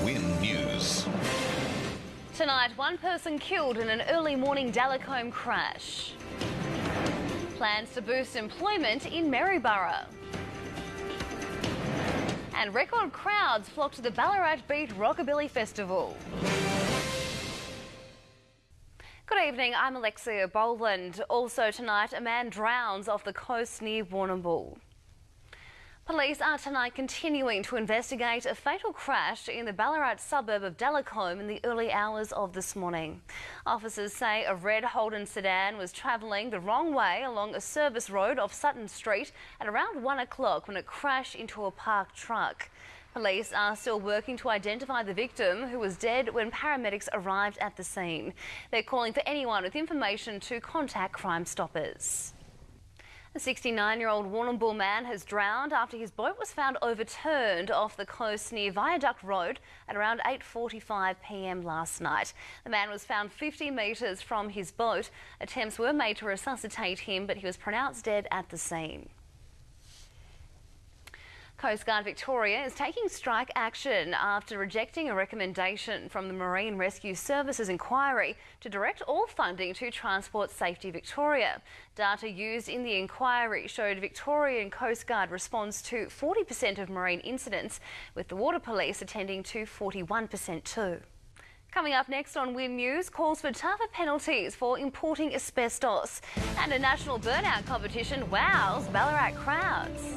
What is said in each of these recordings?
Win News. Tonight, one person killed in an early morning Dallacombe crash. Plans to boost employment in Maryborough. And record crowds flock to the Ballarat Beat Rockabilly Festival. Good evening, I'm Alexia Boland. Also tonight, a man drowns off the coast near Warrnambool. Police are tonight continuing to investigate a fatal crash in the Ballarat suburb of Dallacombe in the early hours of this morning. Officers say a red Holden sedan was travelling the wrong way along a service road off Sutton Street at around 1 o'clock when it crashed into a parked truck. Police are still working to identify the victim, who was dead when paramedics arrived at the scene. They're calling for anyone with information to contact Crime Stoppers. A 69-year-old Warrnambool man has drowned after his boat was found overturned off the coast near Viaduct Road at around 8:45 p.m. last night. The man was found 50 metres from his boat. Attempts were made to resuscitate him, but he was pronounced dead at the scene. Coast Guard Victoria is taking strike action after rejecting a recommendation from the Marine Rescue Services inquiry to direct all funding to Transport Safety Victoria. Data used in the inquiry showed Victorian Coast Guard responds to 40% of marine incidents, with the Water Police attending to 41% too. Coming up next on Win News, calls for tougher penalties for importing asbestos, and a national burnout competition wows Ballarat crowds.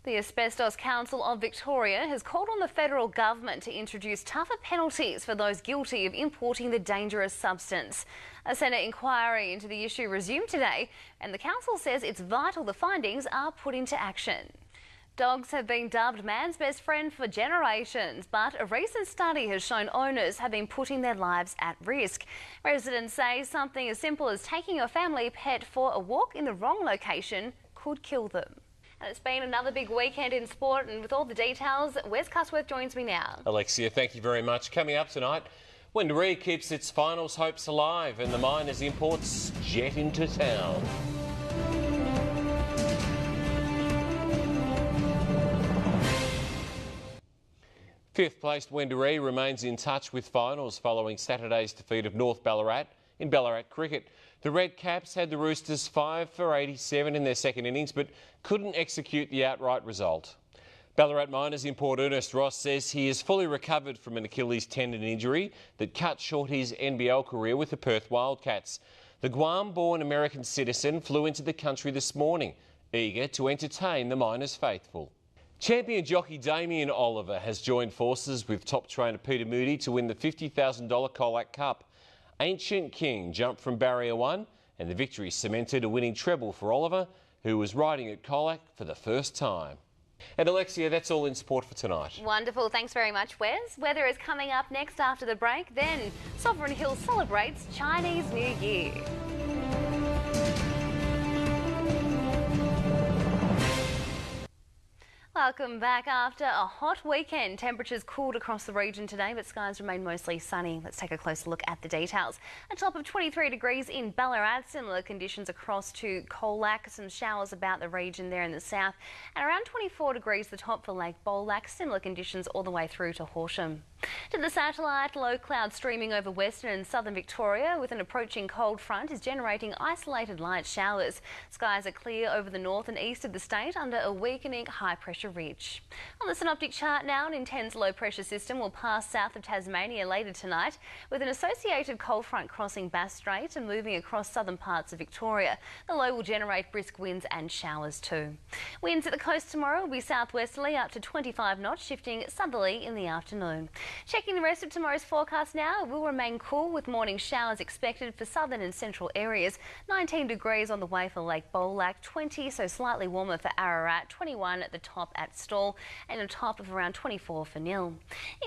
The Asbestos Council of Victoria has called on the federal government to introduce tougher penalties for those guilty of importing the dangerous substance. A Senate inquiry into the issue resumed today, and the council says it's vital the findings are put into action. Dogs have been dubbed man's best friend for generations, but a recent study has shown owners have been putting their lives at risk. Residents say something as simple as taking your family pet for a walk in the wrong location could kill them. And it's been another big weekend in sport, and with all the details, Wes Cusworth joins me now. Alexia, thank you very much. Coming up tonight, Wendouree keeps its finals hopes alive and the Miners imports jet into town. Fifth-placed Wendouree remains in touch with finals following Saturday's defeat of North Ballarat in Ballarat cricket. The Red Caps had the Roosters 5 for 87 in their second innings, but couldn't execute the outright result. Ballarat Miners import Ernest Ross says he is fully recovered from an Achilles tendon injury that cut short his NBL career with the Perth Wildcats. The Guam-born American citizen flew into the country this morning, eager to entertain the Miners faithful. Champion jockey Damien Oliver has joined forces with top trainer Peter Moody to win the $50,000 Colac Cup. Ancient King jumped from barrier one, and the victory cemented a winning treble for Oliver, who was riding at Colac for the first time. And Alexia, that's all in sport for tonight. Wonderful, thanks very much, Wes. Weather is coming up next after the break. Then Sovereign Hills celebrates Chinese New Year. Welcome back. After a hot weekend, temperatures cooled across the region today, but skies remain mostly sunny. Let's take a closer look at the details. A top of 23 degrees in Ballarat, similar conditions across to Colac, some showers about the region there in the south, and around 24 degrees the top for Lake Bolac, similar conditions all the way through to Horsham. To the satellite, low cloud streaming over western and southern Victoria with an approaching cold front is generating isolated light showers. Skies are clear over the north and east of the state under a weakening high pressure ridge. On the synoptic chart now, an intense low pressure system will pass south of Tasmania later tonight, with an associated cold front crossing Bass Strait and moving across southern parts of Victoria. The low will generate brisk winds and showers too. Winds at the coast tomorrow will be southwesterly up to 25 knots, shifting southerly in the afternoon. Checking the rest of tomorrow's forecast now, it will remain cool with morning showers expected for southern and central areas. 19 degrees on the way for Lake Bolac, 20 so slightly warmer for Ararat, 21 at the top at Stawell, and a top of around 24 for Nil.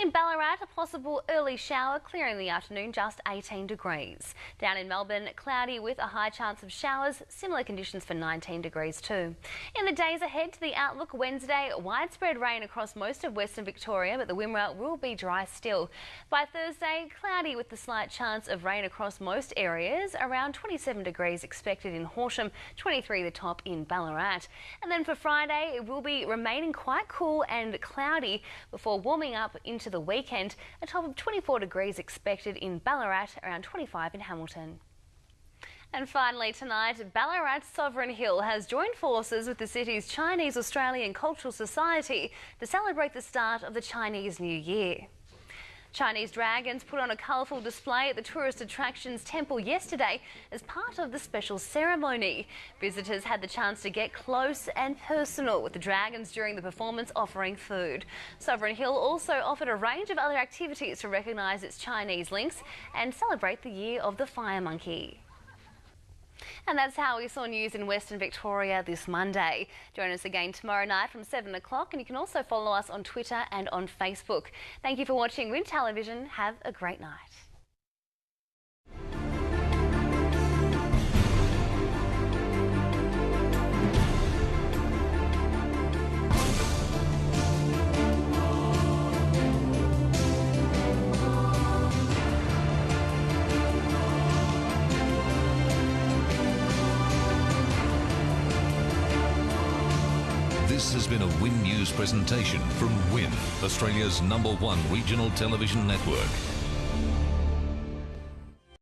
In Ballarat, a possible early shower, clearing in the afternoon, just 18 degrees. Down in Melbourne, cloudy with a high chance of showers, similar conditions for 19 degrees too. In the days ahead to the outlook, Wednesday, widespread rain across most of Western Victoria, but the Wimmera will be dry dry still. By Thursday, cloudy with the slight chance of rain across most areas. Around 27 degrees expected in Horsham, 23 the top in Ballarat. And then for Friday, it will be remaining quite cool and cloudy before warming up into the weekend. A top of 24 degrees expected in Ballarat, around 25 in Hamilton. And finally tonight, Ballarat Sovereign Hill has joined forces with the city's Chinese Australian Cultural Society to celebrate the start of the Chinese New Year. Chinese dragons put on a colourful display at the tourist attractions temple yesterday as part of the special ceremony. Visitors had the chance to get close and personal with the dragons during the performance, offering food. Sovereign Hill also offered a range of other activities to recognise its Chinese links and celebrate the year of the fire monkey. And that's how we saw news in Western Victoria this Monday. Join us again tomorrow night from 7 o'clock, and you can also follow us on Twitter and on Facebook. Thank you for watching Win Television. Have a great night. This has been a Win News presentation from Win, Australia's #1 regional television network.